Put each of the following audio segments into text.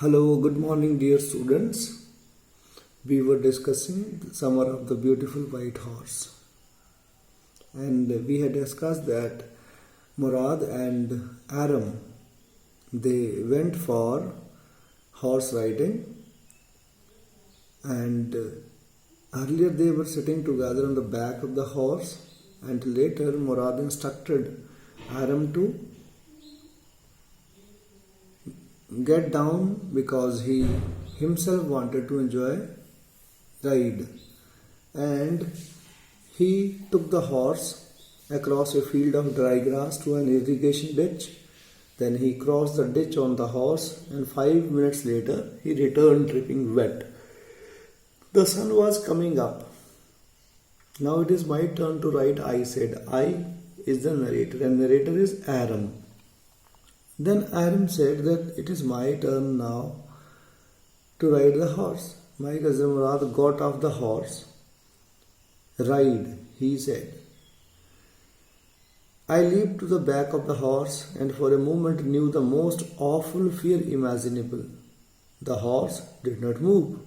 Hello, good morning, dear students. We were discussing the summer of the beautiful white horse, and we had discussed that Murad and Aram they went for horse riding, and earlier they were sitting together on the back of the horse, and later Murad instructed Aram to get down because he himself wanted to enjoy ride, and he took the horse across a field of dry grass to an irrigation ditch. Then he crossed the ditch on the horse, and 5 minutes later he returned dripping wet. The sun was coming up. Now it is my turn to ride, I said. I is the narrator, and narrator is Aram. Then Aram said that it is my turn now to ride the horse. My cousin Murad got off the horse. Ride, he said. I leaped to the back of the horse and for a moment knew the most awful fear imaginable. The horse did not move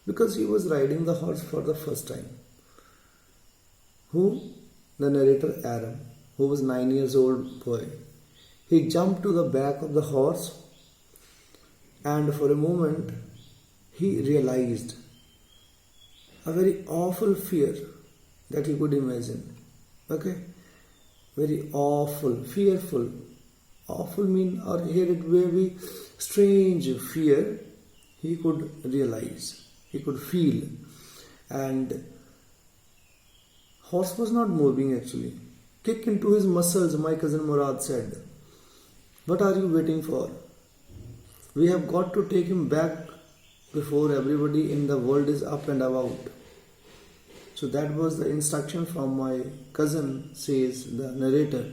because he was riding the horse for the first time. Who? The narrator Aram, who was 9 years old boy. He jumped to the back of the horse, and for a moment he realized a very awful fear that he could imagine. Okay? Very awful, fearful. Awful mean, or here it may be strange fear he could realize, he could feel. And horse was not moving actually. Kick into his muscles, my cousin Murad said. What are you waiting for? We have got to take him back before everybody in the world is up and about. So that was the instruction from my cousin, says the narrator.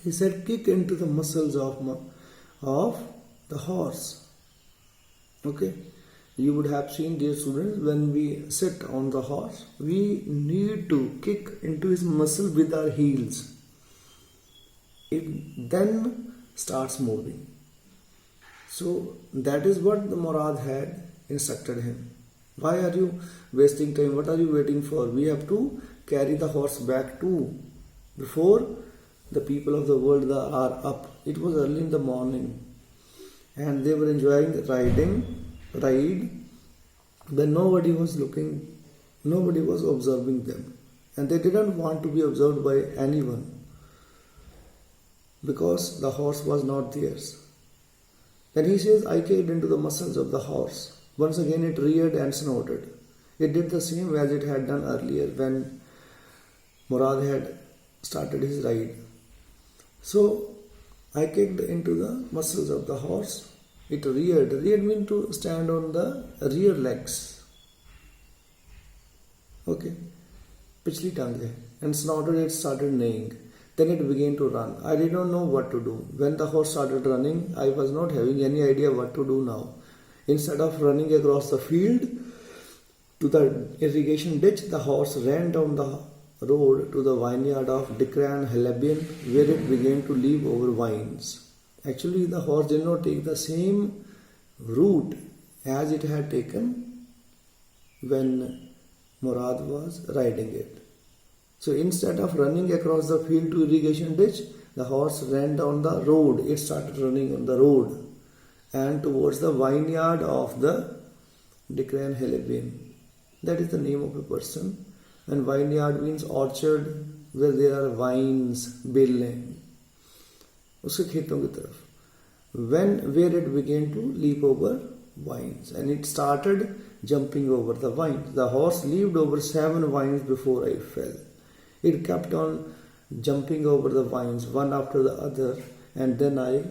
He said, kick into the muscles of the horse. Okay. You would have seen, dear students, when we sit on the horse, we need to kick into his muscle with our heels. It then starts moving. So that is what the Murad had instructed him. Why are you wasting time? What are you waiting for? We have to carry the horse back too before the people of the world are up. It was early in the morning and they were enjoying the ride when nobody was looking, nobody was observing them, and they didn't want to be observed by anyone because the horse was not theirs. Then he says, I kicked into the muscles of the horse. Once again it reared and snorted. It did the same as it had done earlier when Murad had started his ride. So I kicked into the muscles of the horse. It reared. Reared means to stand on the rear legs. Okay. Pichli tang hai. And snorted, it started neighing. Then it began to run. I did not know what to do. When the horse started running, I was not having any idea what to do now. Instead of running across the field to the irrigation ditch, the horse ran down the road to the vineyard of Dikran Halebian, where it began to leap over vines. Actually, the horse did not take the same route as it had taken when Murad was riding it. So instead of running across the field to irrigation ditch, the horse ran down the road. It started running on the road and towards the vineyard of the Dikran Halebian. That is the name of a person. And vineyard means orchard where there are vines, बेलें, उसके खेतों की तरफ. Where it began to leap over vines, and it started jumping over the vines. The horse leaped over 7 vines before I fell. It kept on jumping over the vines one after the other, and then I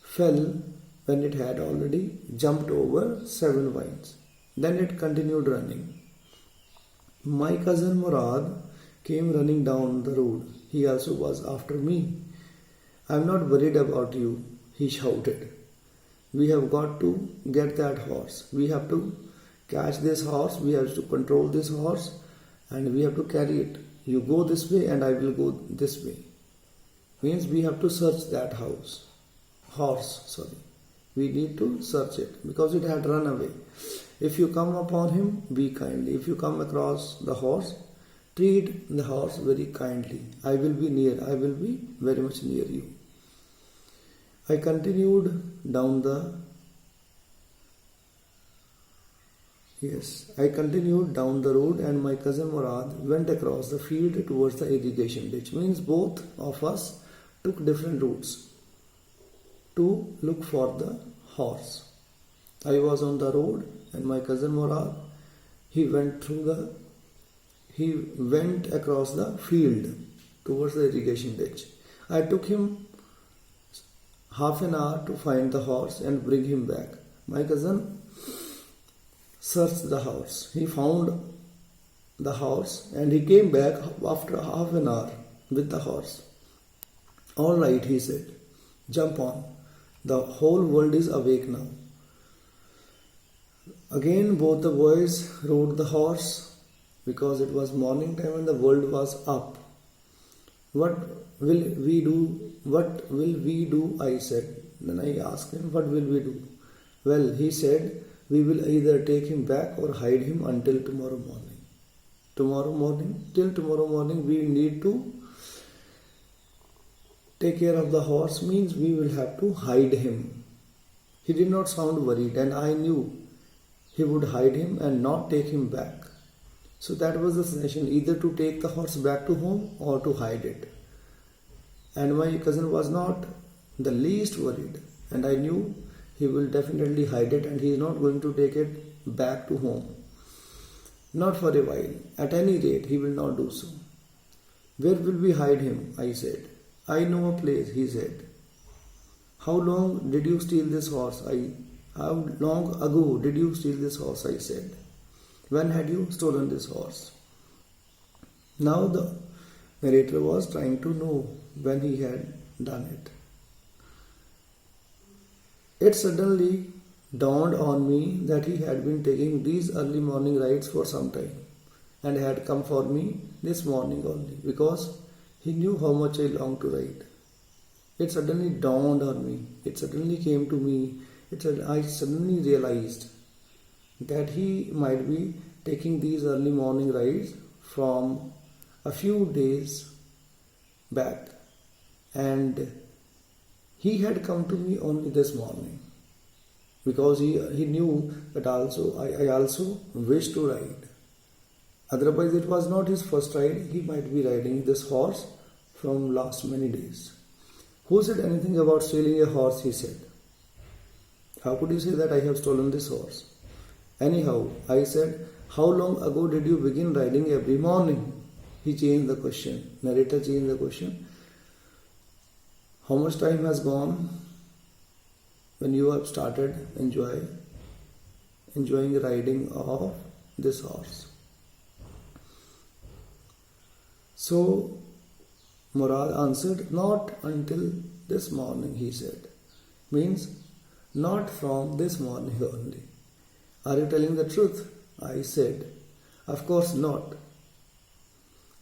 fell when it had already jumped over 7 vines. Then it continued running. My cousin Murad came running down the road. He also was after me. I am not worried about you, he shouted. We have got to get that horse. We have to catch this horse. We have to control this horse, and we have to carry it. You go this way and I will go this way. Means we have to search that horse. We need to search it because it had run away. If you come upon him, be kindly. If you come across the horse, treat the horse very kindly. I will be near. I will be very much near you. I continued down the road and my cousin Murad went across the field towards the irrigation ditch. Means both of us took different routes to look for the horse. I was on the road and my cousin Murad, he went across the field towards the irrigation ditch. I took him half an hour to find the horse and bring him back. My cousin searched the house. He found the horse and he came back after half an hour with the horse. All right, he said, jump on. The whole world is awake now. Again, both the boys rode the horse because it was morning time and the world was up. What will we do? What will we do? I said. Then I asked him, what will we do? Well, he said, we will either take him back or hide him until tomorrow morning. Till tomorrow morning, we need to take care of the horse, means we will have to hide him. He did not sound worried and I knew he would hide him and not take him back. So that was the suggestion, either to take the horse back to home or to hide it. And my cousin was not the least worried and I knew he will definitely hide it and he is not going to take it back to home. Not for a while. At any rate, he will not do so. Where will we hide him? I said. I know a place, he said. How long did you steal this horse? How long ago did you steal this horse? I said. When had you stolen this horse? Now the narrator was trying to know when he had done it. It suddenly dawned on me that he had been taking these early morning rides for some time and had come for me this morning only because he knew how much I longed to ride. It suddenly dawned on me. It suddenly came to me. I suddenly realized that he might be taking these early morning rides from a few days back and he had come to me only this morning because he knew that I also wished to ride. Otherwise it was not his first ride. He might be riding this horse from last many days. Who said anything about stealing a horse? He said. How could you say that I have stolen this horse? Anyhow, I said, how long ago did you begin riding every morning? He changed the question. Narrator changed the question. How much time has gone when you have started enjoying riding of this horse? So Murad answered, not until this morning, he said. Means, not from this morning only. Are you telling the truth? I said, of course not.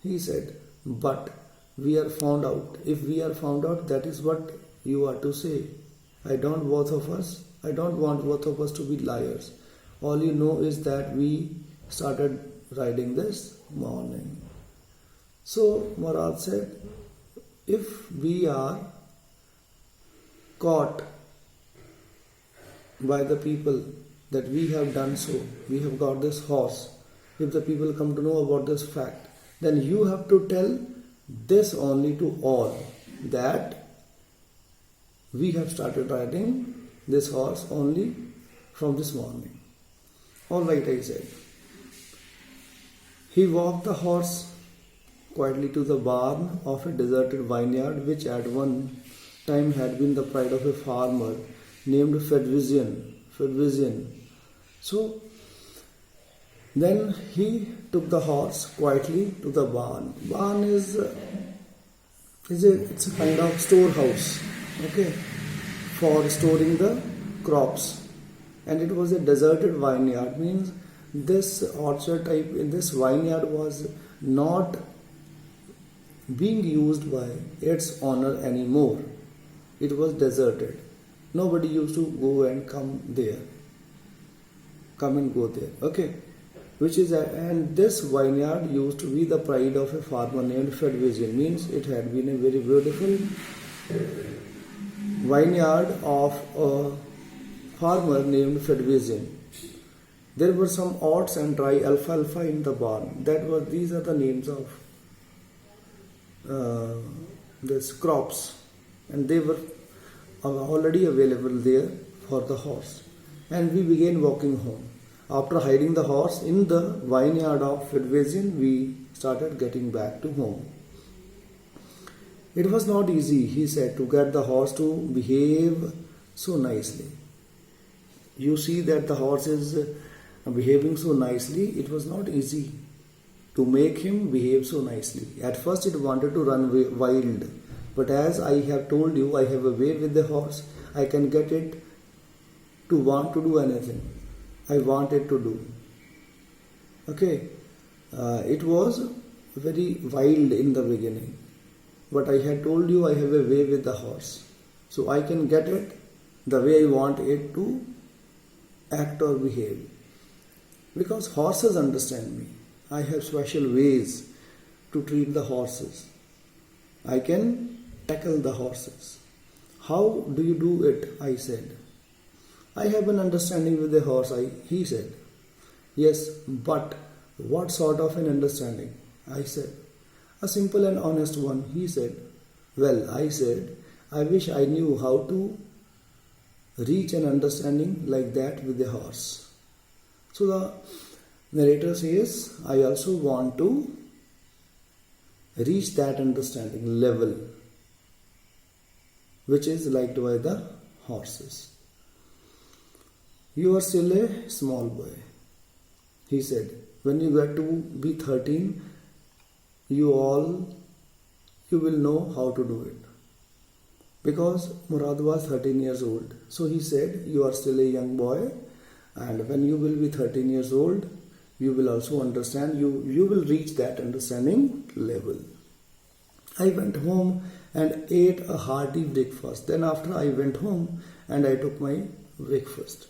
He said, but we are found out. If we are found out, that is what you are to say. I don't want both of us to be liars. All you know is that we started riding this morning. So Murad said, if we are caught by the people that we have done so, we have got this horse, if the people come to know about this fact, then you have to tell this only to all, that we have started riding this horse only from this morning. All right, I said. He walked the horse quietly to the barn of a deserted vineyard, which at one time had been the pride of a farmer named Fedvizian. So then he took the horse quietly to the barn. Barn it's a kind of storehouse, okay, for storing the crops. And it was a deserted vineyard, means this orchard type in this vineyard was not being used by its owner anymore. It was deserted. Nobody used to go and come there. Come and go there. Okay. And this vineyard used to be the pride of a farmer named Fedvizian. Means it had been a very beautiful vineyard of a farmer named Fedvizian. There were some oats and dry alfalfa in the barn. These are the names of these crops, and they were already available there for the horse. And we began walking home. After hiding the horse in the vineyard of Fedvizian, we started getting back to home. It was not easy, he said, to get the horse to behave so nicely. You see that the horse is behaving so nicely. It was not easy to make him behave so nicely. At first it wanted to run wild, but as I have told you, I have a way with the horse. I can get it to want to do anything I want it to do. Okay, it was very wild in the beginning, but I had told you I have a way with the horse, so I can get it the way I want it to act or behave. Because horses understand me. I have special ways to treat the horses. I can tackle the horses. How do you do it? I said. I have an understanding with the horse, he said. Yes, but what sort of an understanding? I said. A simple and honest one, he said. Well, I said, I wish I knew how to reach an understanding like that with the horse. So the narrator says, I also want to reach that understanding level which is liked by the horses. You are still a small boy, he said. When you get to be 13, you will know how to do it. Because Murad was 13 years old. So he said, you are still a young boy, and when you will be 13 years old, you will also understand, you will reach that understanding level. I went home and ate a hearty breakfast. Then after I went home and I took my breakfast.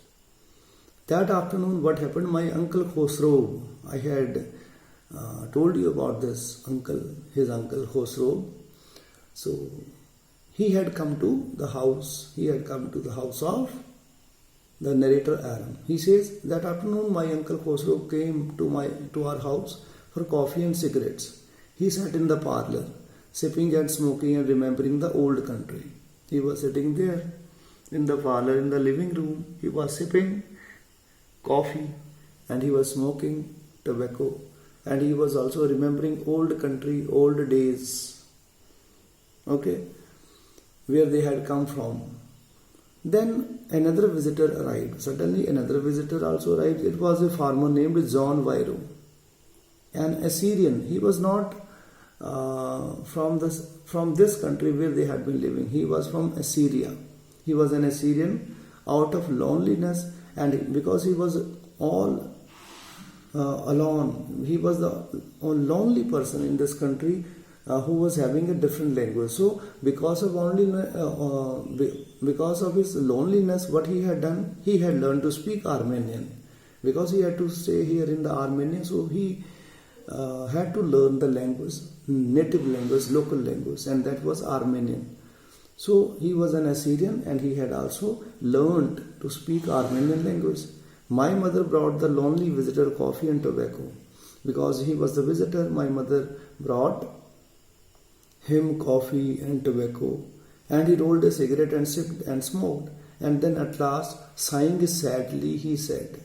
That afternoon, what happened, my uncle Khosrow, I had told you about this uncle, his uncle Khosrow. So he had come to the house of the narrator Aram. He says, that afternoon my uncle Khosrow came to our house for coffee and cigarettes. He sat in the parlor, sipping and smoking and remembering the old country. He was sitting there in the parlor, in the living room. He was sipping coffee and he was smoking tobacco, and he was also remembering old country, old days, okay, where they had come from. Then another visitor arrived. Suddenly another visitor also arrived. It was a farmer named John Vairo, an Assyrian. He was not from this country where they had been living. He was from Assyria. He was an Assyrian out of loneliness, and because he was all alone, he was the lonely person in this country who was having a different language. So because of his loneliness, what he had done, he had learned to speak Armenian. Because he had to stay here in the Armenian, so he had to learn the language, native language, local language, and that was Armenian. So he was an Assyrian and he had also learned to speak Armenian language. My mother brought the lonely visitor coffee and tobacco. Because he was the visitor, my mother brought him coffee and tobacco, and he rolled a cigarette and sipped and smoked. And then at last, sighing sadly, he started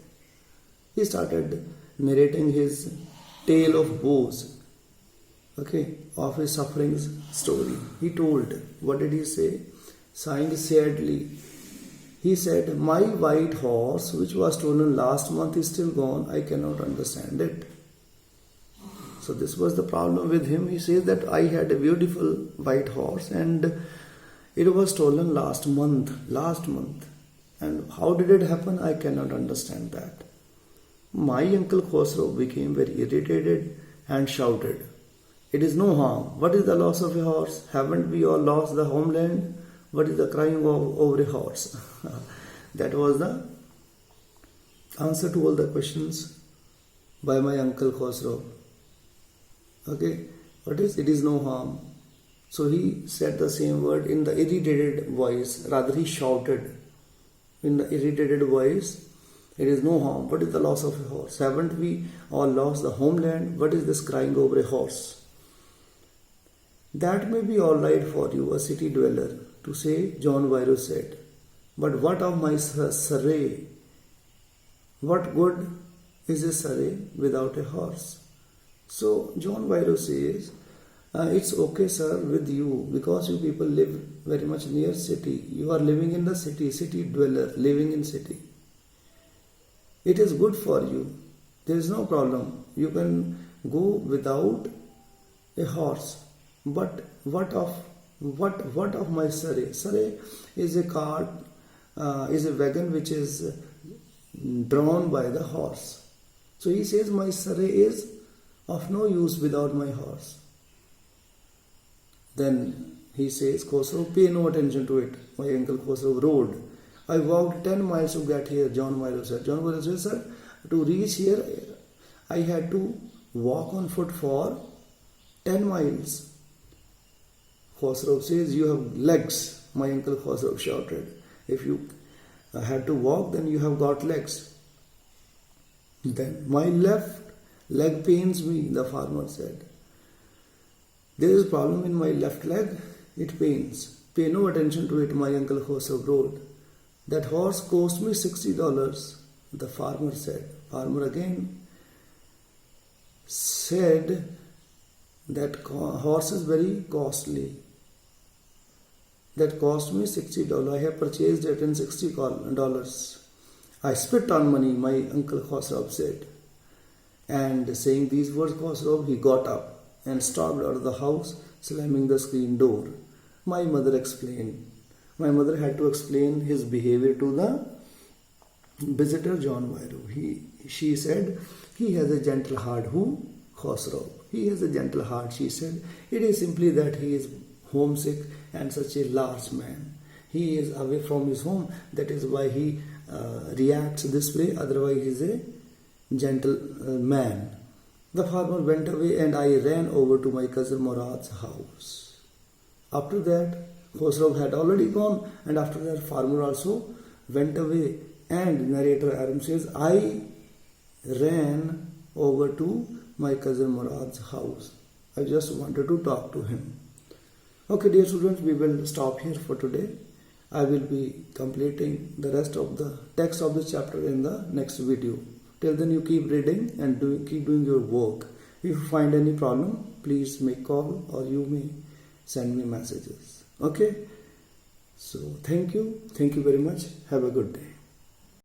narrating his tale of woes, okay, of his sufferings story. He told, what did he say? Sighing sadly, he said, my white horse, which was stolen last month, is still gone. I cannot understand it. So this was the problem with him. He says that I had a beautiful white horse and it was stolen last month. And how did it happen? I cannot understand that. My uncle Khosrow became very irritated and shouted, it is no harm. What is the loss of a horse? Haven't we all lost the homeland? What is the crying over a horse? That was the answer to all the questions by my uncle Khosrow. Okay, what is it is no harm. So he said the same word in the irritated voice, rather he shouted in the irritated voice, it is no harm. What is the loss of a horse? Haven't we all lost the homeland? What is this crying over a horse? That may be all right for you, a city dweller, to say, John Virus said. But what of my Surrey? What good is a Surrey without a horse? So John Virus says, it's okay, sir, with you, because you people live very much near city. You are living in the city, city dweller, living in city. It is good for you. There is no problem. You can go without a horse. But what of my Surrey? Surrey is a cart, is a wagon which is drawn by the horse. So he says, my Surrey is of no use without my horse. Then he says, Khosrow, pay no attention to it. My uncle Khosrow rode. I walked 10 miles to get here, John Milo said. John Milo said, sir, to reach here, I had to walk on foot for 10 miles. Khosrow says, you have legs, my uncle Khosrow shouted. If you had to walk, then you have got legs. Then, my left leg pains me, the farmer said. There is a problem in my left leg, it pains. Pay no attention to it, my uncle Khosrow rode. That horse cost me $60, the farmer said. Farmer again said that horse is very costly. That cost me $60. I have purchased it in $60. I spit on money, my uncle Khosrow said. And saying these words, Khosrow, he got up and stalked out of the house, slamming the screen door. My mother explained. My mother had to explain his behavior to the visitor John Virus. She said, he has a gentle heart. Who? Khosrow. He has a gentle heart, she said. It is simply that he is homesick and such a large man. He is away from his home. That is why he reacts this way. Otherwise, he is a gentle man. The farmer went away and I ran over to my cousin Murad's house. After that, Khosrow had already gone, and after that farmer also went away, and narrator Aram says, I ran over to my cousin Murad's house. I just wanted to talk to him. Okay, dear students, we will stop here for today. I will be completing the rest of the text of the chapter in the next video. Till then, you keep reading and keep doing your work. If you find any problem, please make call or you may send me messages. Okay, so thank you very much. Have a good day.